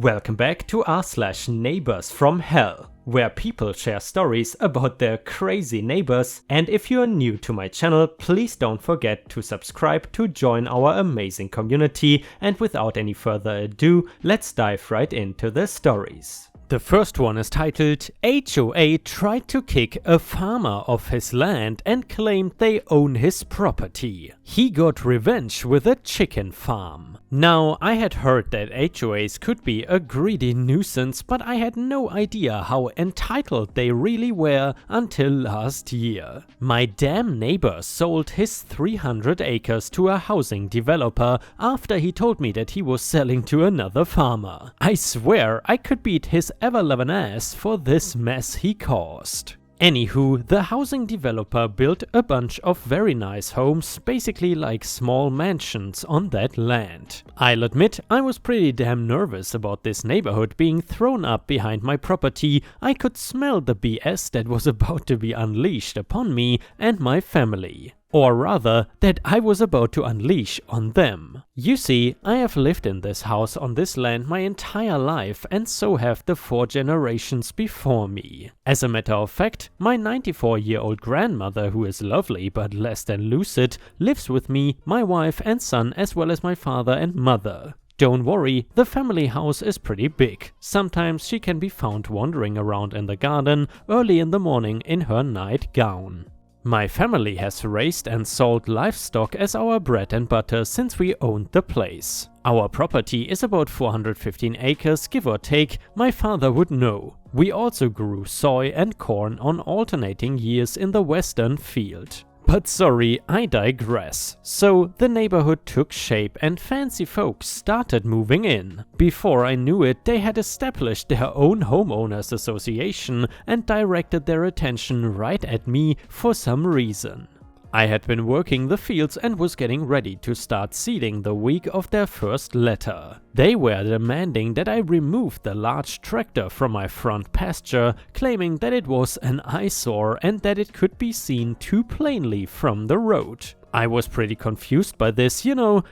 Welcome back to r/neighbors from hell, where people share stories about their crazy neighbors, and if you are new to my channel, please don't forget to subscribe to join our amazing community, and without any further ado, let's dive right into the stories. The first one is titled, HOA tried to kick a farmer off his land and claimed they own his property. He got revenge with a chicken farm. Now, I had heard that HOAs could be a greedy nuisance, but I had no idea how entitled they really were until last year. My damn neighbor sold his 300 acres to a housing developer after he told me that he was selling to another farmer. I swear I could beat his ever-loving ass for this mess he caused. Anywho, the housing developer built a bunch of very nice homes, basically like small mansions on that land. I'll admit, I was pretty damn nervous about this neighborhood being thrown up behind my property. I could smell the BS that was about to be unleashed upon me and my family. Or rather, that I was about to unleash on them. You see, I have lived in this house on this land my entire life, and so have the 4 generations before me. As a matter of fact, my 94-year-old grandmother, who is lovely but less than lucid, lives with me, my wife and son, as well as my father and mother. Don't worry, the family house is pretty big. Sometimes she can be found wandering around in the garden early in the morning in her nightgown. My family has raised and sold livestock as our bread and butter since we owned the place. Our property is about 415 acres, give or take, my father would know. We also grew soy and corn on alternating years in the western field. But sorry, I digress. So the neighborhood took shape and fancy folks started moving in. Before I knew it, they had established their own homeowners association and directed their attention right at me for some reason. I had been working the fields and was getting ready to start seeding the week of their first letter. They were demanding that I remove the large tractor from my front pasture, claiming that it was an eyesore and that it could be seen too plainly from the road. I was pretty confused by this,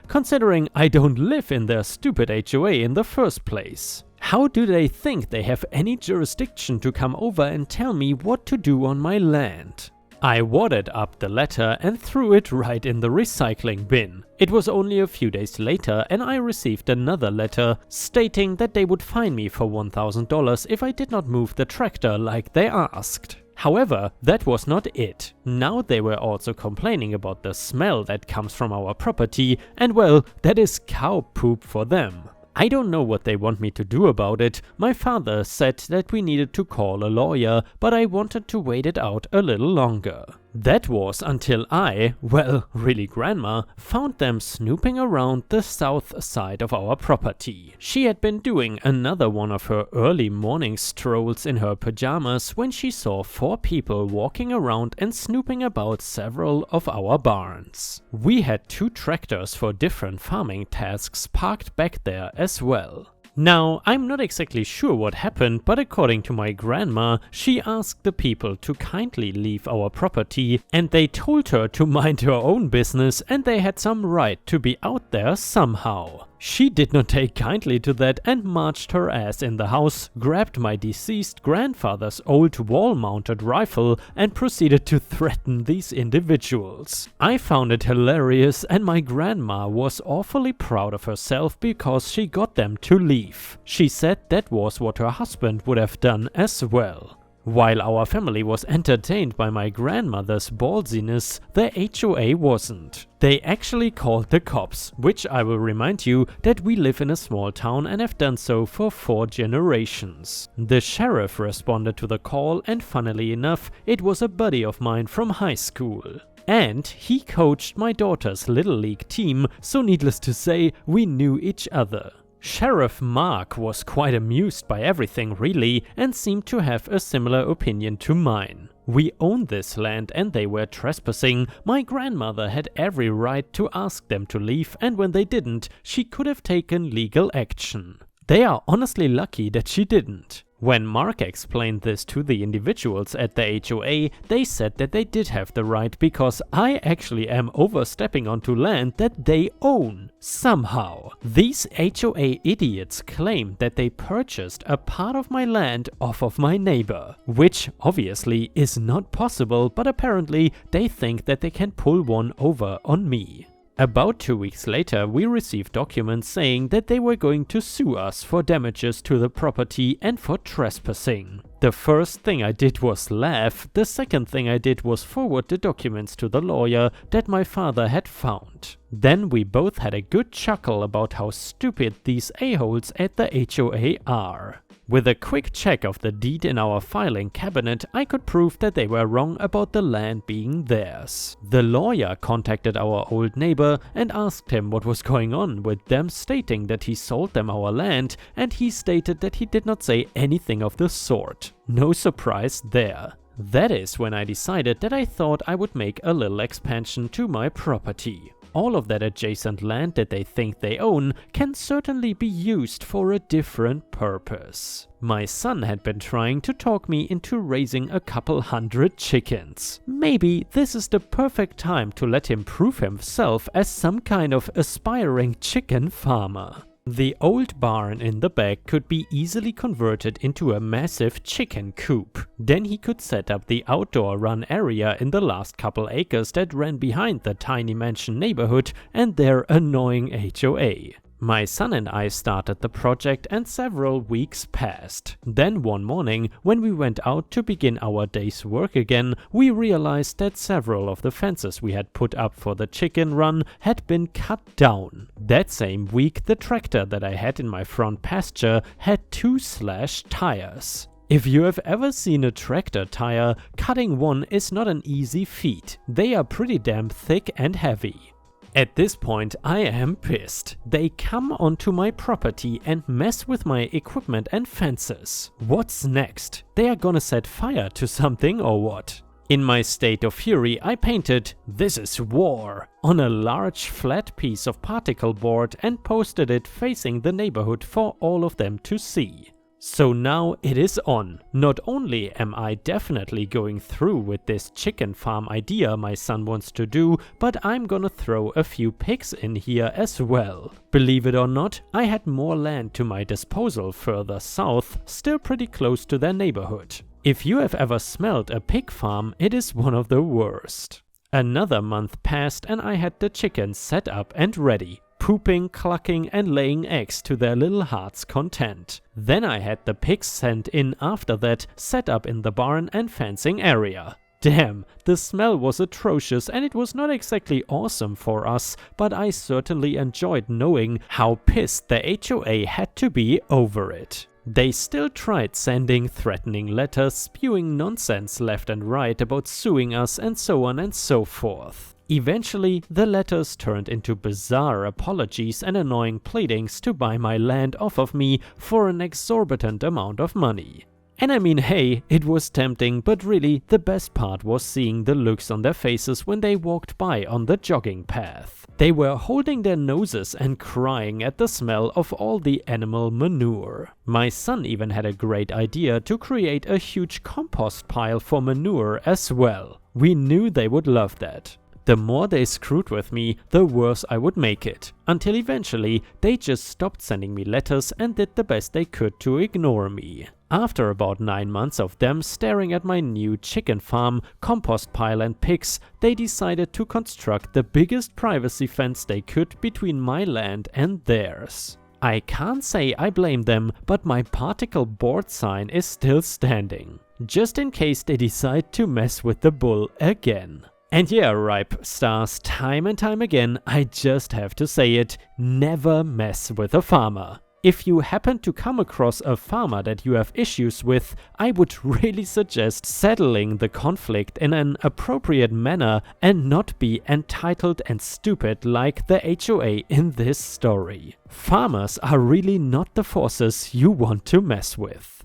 considering I don't live in their stupid HOA in the first place. How do they think they have any jurisdiction to come over and tell me what to do on my land? I wadded up the letter and threw it right in the recycling bin. It was only a few days later and I received another letter stating that they would fine me for $1,000 if I did not move the tractor like they asked. However, that was not it. Now they were also complaining about the smell that comes from our property, and well, that is cow poop for them. I don't know what they want me to do about it. My father said that we needed to call a lawyer, but I wanted to wait it out a little longer. That was until I, well, really grandma, found them snooping around the south side of our property. She had been doing another one of her early morning strolls in her pajamas when she saw 4 people walking around and snooping about several of our barns. We had 2 tractors for different farming tasks parked back there as well. Now, I'm not exactly sure what happened, but according to my grandma, she asked the people to kindly leave our property and they told her to mind her own business and they had some right to be out there somehow. She did not take kindly to that and marched her ass in the house, grabbed my deceased grandfather's old wall-mounted rifle and proceeded to threaten these individuals. I found it hilarious and my grandma was awfully proud of herself because she got them to leave. She said that was what her husband would have done as well. While our family was entertained by my grandmother's ballsiness, the HOA wasn't. They actually called the cops, which I will remind you that we live in a small town and have done so for 4 generations. The sheriff responded to the call and funnily enough, it was a buddy of mine from high school. And he coached my daughter's Little League team, so needless to say, we knew each other. Sheriff Mark was quite amused by everything really and seemed to have a similar opinion to mine. We owned this land and they were trespassing. My grandmother had every right to ask them to leave and when they didn't, she could have taken legal action. They are honestly lucky that she didn't. When Mark explained this to the individuals at the HOA, they said that they did have the right because I actually am overstepping onto land that they own. Somehow. These HOA idiots claim that they purchased a part of my land off of my neighbor, which obviously is not possible, but apparently they think that they can pull one over on me. About 2 weeks later, we received documents saying that they were going to sue us for damages to the property and for trespassing. The first thing I did was laugh, the second thing I did was forward the documents to the lawyer that my father had found. Then we both had a good chuckle about how stupid these a-holes at the HOA are. With a quick check of the deed in our filing cabinet, I could prove that they were wrong about the land being theirs. The lawyer contacted our old neighbor and asked him what was going on with them stating that he sold them our land, and he stated that he did not say anything of the sort. No surprise there. That is when I decided that I thought I would make a little expansion to my property. All of that adjacent land that they think they own can certainly be used for a different purpose. My son had been trying to talk me into raising a couple hundred chickens. Maybe this is the perfect time to let him prove himself as some kind of aspiring chicken farmer. The old barn in the back could be easily converted into a massive chicken coop. Then he could set up the outdoor run area in the last couple acres that ran behind the tiny mansion neighborhood and their annoying HOA. My son and I started the project and several weeks passed. Then one morning, when we went out to begin our day's work again, we realized that several of the fences we had put up for the chicken run had been cut down. That same week, the tractor that I had in my front pasture had 2 slashed tires. If you have ever seen a tractor tire, cutting one is not an easy feat. They are pretty damn thick and heavy. At this point, I am pissed. They come onto my property and mess with my equipment and fences. What's next? They are gonna set fire to something or what? In my state of fury, I painted "This is war" on a large flat piece of particle board and posted it facing the neighborhood for all of them to see. So now it is on. Not only am I definitely going through with this chicken farm idea my son wants to do, but I'm gonna throw a few pigs in here as well. Believe it or not, I had more land to my disposal further south, still pretty close to their neighborhood. If you have ever smelled a pig farm, it is one of the worst. Another month passed and I had the chickens set up and ready, pooping, clucking and laying eggs to their little heart's content. Then I had the pigs sent in after that, set up in the barn and fencing area. Damn, the smell was atrocious and it was not exactly awesome for us, but I certainly enjoyed knowing how pissed the HOA had to be over it. They still tried sending threatening letters, spewing nonsense left and right about suing us and so on and so forth. Eventually, the letters turned into bizarre apologies and annoying pleadings to buy my land off of me for an exorbitant amount of money. And I mean, hey, it was tempting, but really the best part was seeing the looks on their faces when they walked by on the jogging path. They were holding their noses and crying at the smell of all the animal manure. My son even had a great idea to create a huge compost pile for manure as well. We knew they would love that. The more they screwed with me, the worse I would make it, until eventually they just stopped sending me letters and did the best they could to ignore me. After about 9 months of them staring at my new chicken farm, compost pile and pigs, they decided to construct the biggest privacy fence they could between my land and theirs. I can't say I blame them, but my particle board sign is still standing, just in case they decide to mess with the bull again. And yeah, ripe stars, time and time again, I just have to say it, never mess with a farmer. If you happen to come across a farmer that you have issues with, I would really suggest settling the conflict in an appropriate manner and not be entitled and stupid like the HOA in this story. Farmers are really not the forces you want to mess with.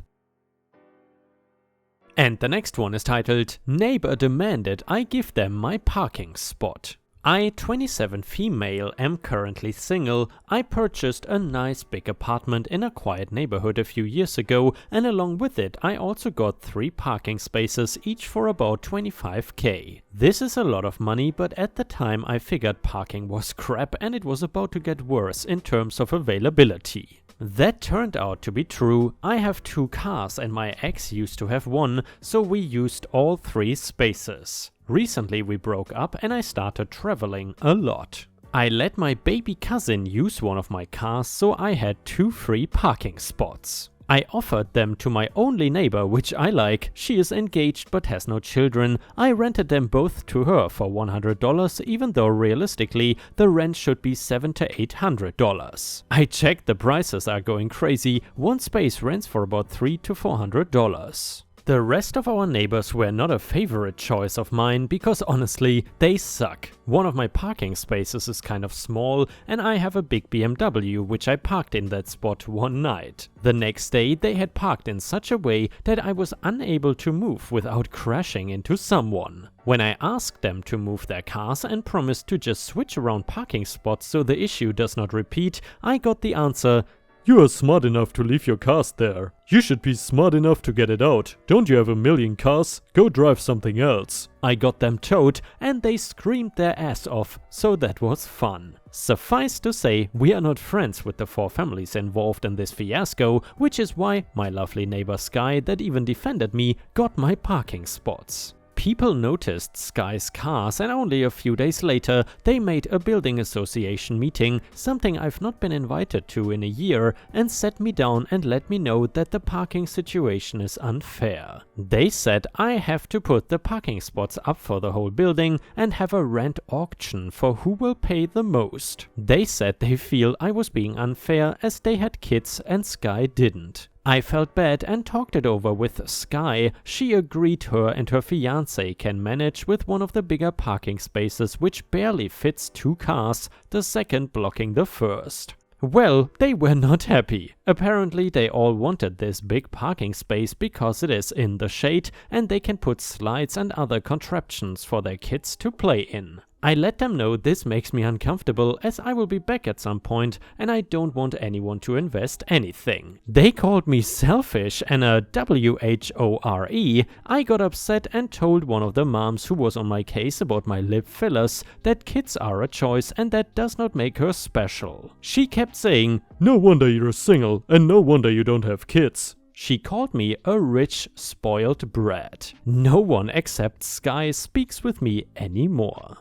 And the next one is titled, "Neighbor demanded I give them my parking spot." I, 27 female, am currently single. I purchased a nice big apartment in a quiet neighborhood a few years ago, and along with it I also got 3 parking spaces, each for about 25k. This is a lot of money, but at the time I figured parking was crap and it was about to get worse in terms of availability. That turned out to be true. I have 2 cars and my ex used to have 1, so we used all 3 spaces. Recently we broke up and I started traveling a lot. I let my baby cousin use one of my cars, so I had 2 free parking spots. I offered them to my only neighbor, which I like. She is engaged but has no children. I rented them both to her for $100, even though realistically the rent should be $700 to $800. I checked, the prices are going crazy. One space rents for about $300 to $400. The rest of our neighbors were not a favorite choice of mine because honestly, they suck. One of my parking spaces is kind of small and I have a big BMW which I parked in that spot one night. The next day they had parked in such a way that I was unable to move without crashing into someone. When I asked them to move their cars and promised to just switch around parking spots so the issue does not repeat, I got the answer, "You are smart enough to leave your cars there. You should be smart enough to get it out. Don't you have a million cars? Go drive something else." I got them towed and they screamed their ass off, so that was fun. Suffice to say, we are not friends with the 4 families involved in this fiasco, which is why my lovely neighbor Sky, that even defended me, got my parking spots. People noticed Sky's cars and only a few days later they made a building association meeting, something I've not been invited to in a year, and sat me down and let me know that the parking situation is unfair. They said I have to put the parking spots up for the whole building and have a rent auction for who will pay the most. They said they feel I was being unfair as they had kids and Sky didn't. I felt bad and talked it over with Sky. She agreed her and her fiancé can manage with one of the bigger parking spaces which barely fits 2 cars, the second blocking the first. Well, they were not happy. Apparently they all wanted this big parking space because it is in the shade and they can put slides and other contraptions for their kids to play in. I let them know this makes me uncomfortable as I will be back at some point and I don't want anyone to invest anything. They called me selfish and a WHORE. I got upset and told one of the moms who was on my case about my lip fillers that kids are a choice and that does not make her special. She kept saying, "No wonder you're single and no wonder you don't have kids." She called me a rich, spoiled brat. No one except Sky speaks with me anymore.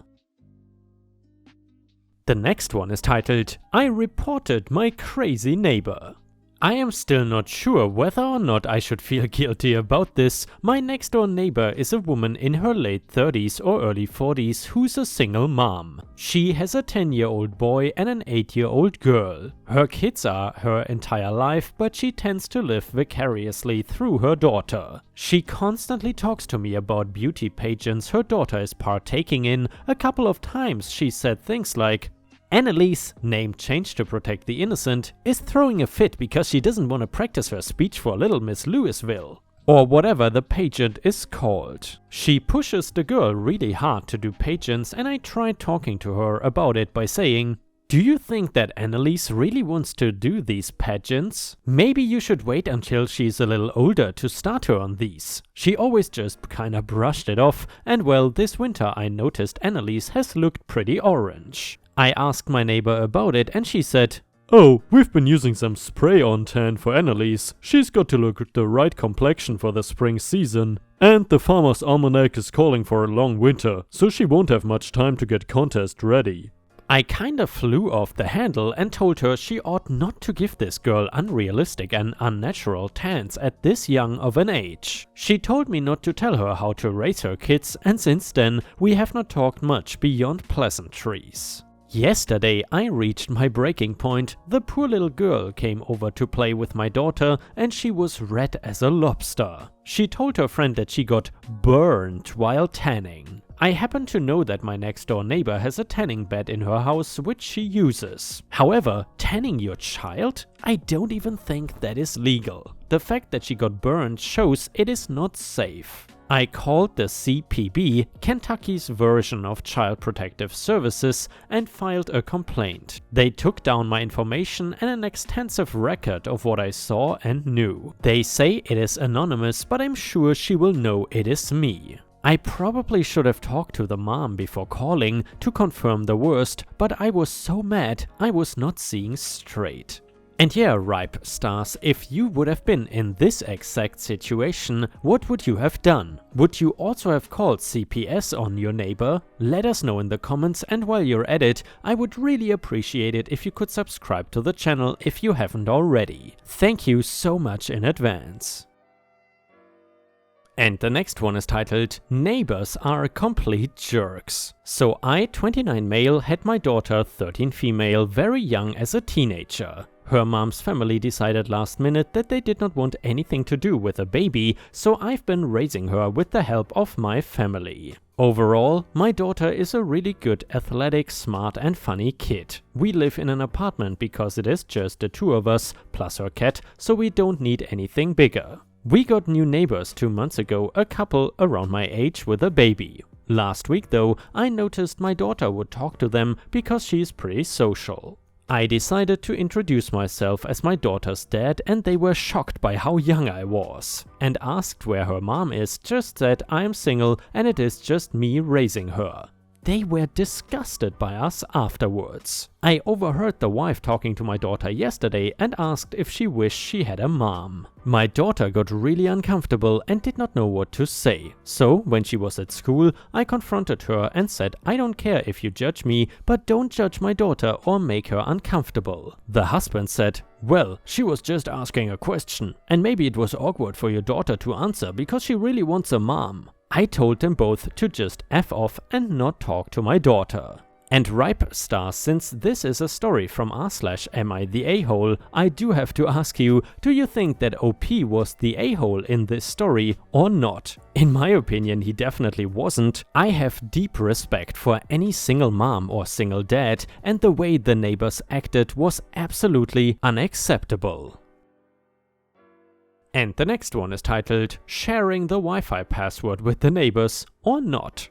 The next one is titled, "I reported my crazy neighbor." I am still not sure whether or not I should feel guilty about this. My next door neighbor is a woman in her late 30s or early 40s who's a single mom. She has a 10-year-old boy and an 8-year-old girl. Her kids are her entire life, but she tends to live vicariously through her daughter. She constantly talks to me about beauty pageants her daughter is partaking in. A couple of times she said things like, "Annalise, name changed to protect the innocent, is throwing a fit because she doesn't want to practice her speech for Little Miss Louisville." Or whatever the pageant is called. She pushes the girl really hard to do pageants and I tried talking to her about it by saying, "Do you think that Annalise really wants to do these pageants? Maybe you should wait until she's a little older to start her on these." She always just kinda brushed it off, and well, this winter I noticed Annalise has looked pretty orange. I asked my neighbor about it and she said, "Oh, we've been using some spray-on tan for Annalise. She's got to look the right complexion for the spring season. And the Farmer's Almanac is calling for a long winter, so she won't have much time to get contest ready." I kinda flew off the handle and told her she ought not to give this girl unrealistic and unnatural tans at this young of an age. She told me not to tell her how to raise her kids, and since then we have not talked much beyond pleasantries. Yesterday I reached my breaking point. The poor little girl came over to play with my daughter and she was red as a lobster. She told her friend that she got burned while tanning. I happen to know that my next door neighbor has a tanning bed in her house which she uses. However, tanning your child? I don't even think that is legal. The fact that she got burned shows it is not safe. I called the CPB, Kentucky's version of Child Protective Services, and filed a complaint. They took down my information and an extensive record of what I saw and knew. They say it is anonymous, but I'm sure she will know it is me. I probably should have talked to the mom before calling to confirm the worst, but I was so mad I was not seeing straight. And yeah, Ripe Stars, if you would have been in this exact situation, what would you have done? Would you also have called CPS on your neighbor? Let us know in the comments, and while you're at it, I would really appreciate it if you could subscribe to the channel if you haven't already. Thank you so much in advance. And the next one is titled, Neighbors are complete jerks. So I, 29 male, had my daughter, 13 female, very young as a teenager. Her mom's family decided last minute that they did not want anything to do with a baby, so I've been raising her with the help of my family. Overall, my daughter is a really good, athletic, smart and funny kid. We live in an apartment because it is just the two of us, plus her cat, so we don't need anything bigger. We got new neighbors 2 months ago, a couple around my age with a baby. Last week though, I noticed my daughter would talk to them because she's pretty social. I decided to introduce myself as my daughter's dad, and they were shocked by how young I was. And asked where her mom is, just said I'm single and it is just me raising her. They were disgusted by us afterwards. I overheard the wife talking to my daughter yesterday and asked if she wished she had a mom. My daughter got really uncomfortable and did not know what to say. So, when she was at school, I confronted her and said, I don't care if you judge me, but don't judge my daughter or make her uncomfortable. The husband said, well, she was just asking a question, and maybe it was awkward for your daughter to answer because she really wants a mom. I told them both to just F off and not talk to my daughter. And Ripe Stars, since this is a story from r/am I the a-hole, I do have to ask you, do you think that OP was the a-hole in this story or not? In my opinion, he definitely wasn't. I have deep respect for any single mom or single dad, and the way the neighbors acted was absolutely unacceptable. And the next one is titled, Sharing the Wi-Fi Password with the Neighbors or Not.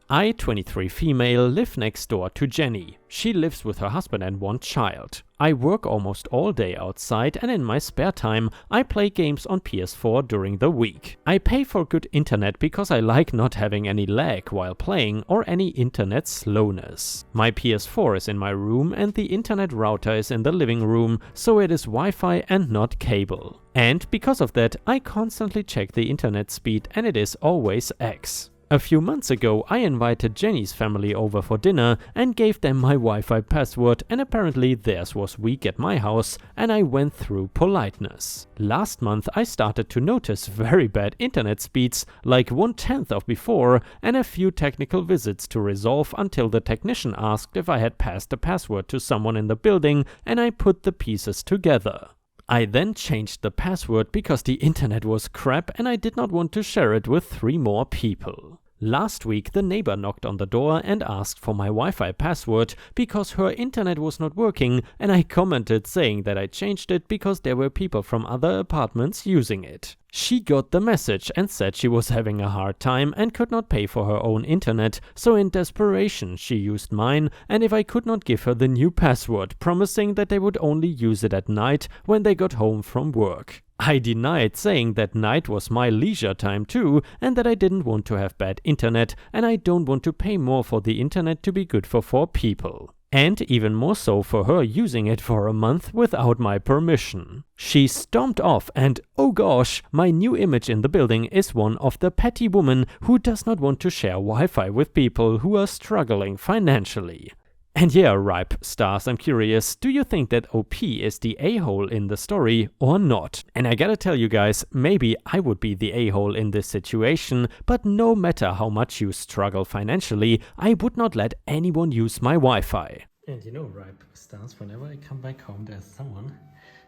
I, 23 female, live next door to Jenny. She lives with her husband and one child. I work almost all day outside, and in my spare time I play games on PS4 during the week. I pay for good internet because I like not having any lag while playing or any internet slowness. My PS4 is in my room and the internet router is in the living room, so it is Wi-Fi and not cable. And because of that, I constantly check the internet speed and it is always X. A few months ago, I invited Jenny's family over for dinner and gave them my Wi-Fi password, and apparently theirs was weak at my house, and I went through politeness. Last month I started to notice very bad internet speeds, like 1/10 of before, and a few technical visits to resolve until the technician asked if I had passed the password to someone in the building, and I put the pieces together. I then changed the password because the internet was crap and I did not want to share it with 3 more people. Last week the neighbor knocked on the door and asked for my Wi-Fi password because her internet was not working, and I commented saying that I changed it because there were people from other apartments using it. She got the message and said she was having a hard time and could not pay for her own internet, so in desperation she used mine, and if I could not give her the new password, promising that they would only use it at night when they got home from work. I denied, saying that night was my leisure time too, and that I didn't want to have bad internet, and I don't want to pay more for the internet to be good for 4 people. And even more so for her using it for a month without my permission. She stomped off, and oh gosh, my new image in the building is one of the petty woman who does not want to share Wi-Fi with people who are struggling financially. And yeah, Ripe Stars, I'm curious, do you think that OP is the a-hole in the story or not? And I gotta tell you guys, maybe I would be the a-hole in this situation, but no matter how much you struggle financially, I would not let anyone use my Wi-Fi. And you know, Ripe Stars, whenever I come back home, there's someone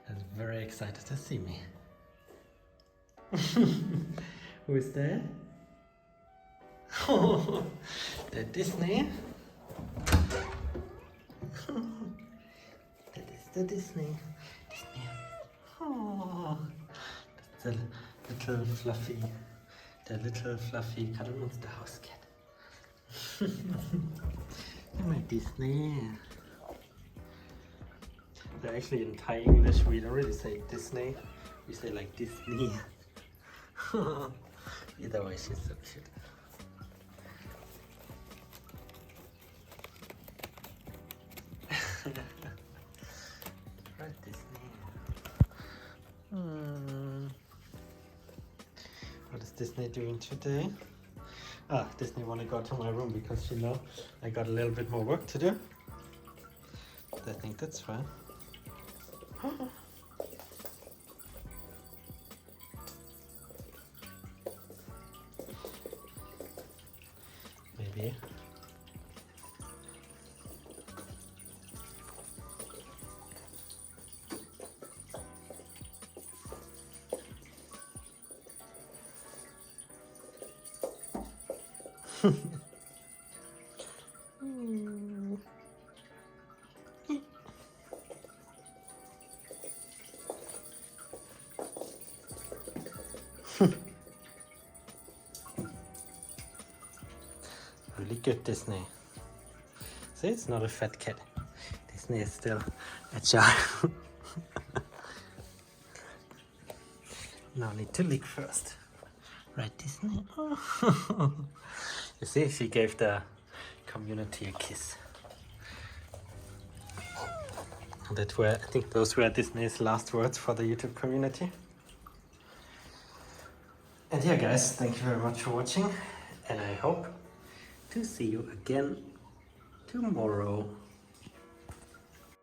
that's very excited to see me. Who is that? The Disney. That is the Disney. Oh, that's the little fluffy Cuddlemonster cat. My Disney. So actually in Thai English we don't really say Disney, we say like Disney. Either way, she's so cute. Right, Disney. What is Disney doing today? Disney wanna go to my room because she know I got a little bit more work to do. But I think that's fine. Maybe. Really good, Disney. See, it's not a fat cat. Disney is still agile. Now need to lick first. Right, Disney? You see, she gave the community a kiss. That were, I think those were Disney's last words for the YouTube community. And yeah guys, thank you very much for watching, and I hope to see you again tomorrow.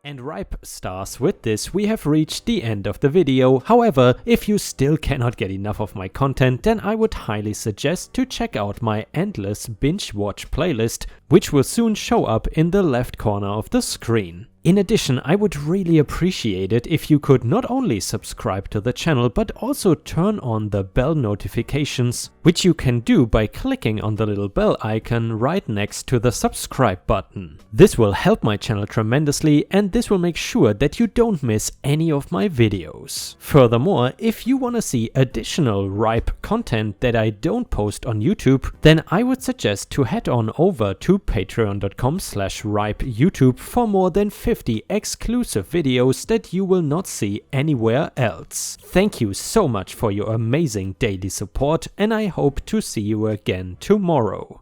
And ripe stars, with this we have reached the end of the video. However, if you still cannot get enough of my content, then I would highly suggest to check out my endless binge watch playlist, which will soon show up in the left corner of the screen. In addition, I would really appreciate it if you could not only subscribe to the channel, but also turn on the bell notifications, which you can do by clicking on the little bell icon right next to the subscribe button. This will help my channel tremendously, and this will make sure that you don't miss any of my videos. Furthermore, if you want to see additional ripe content that I don't post on YouTube, then I would suggest to head on over to patreon.com/ripeyoutube for more than 50 exclusive videos that you will not see anywhere else. Thank you so much for your amazing daily support, and I hope to see you again tomorrow.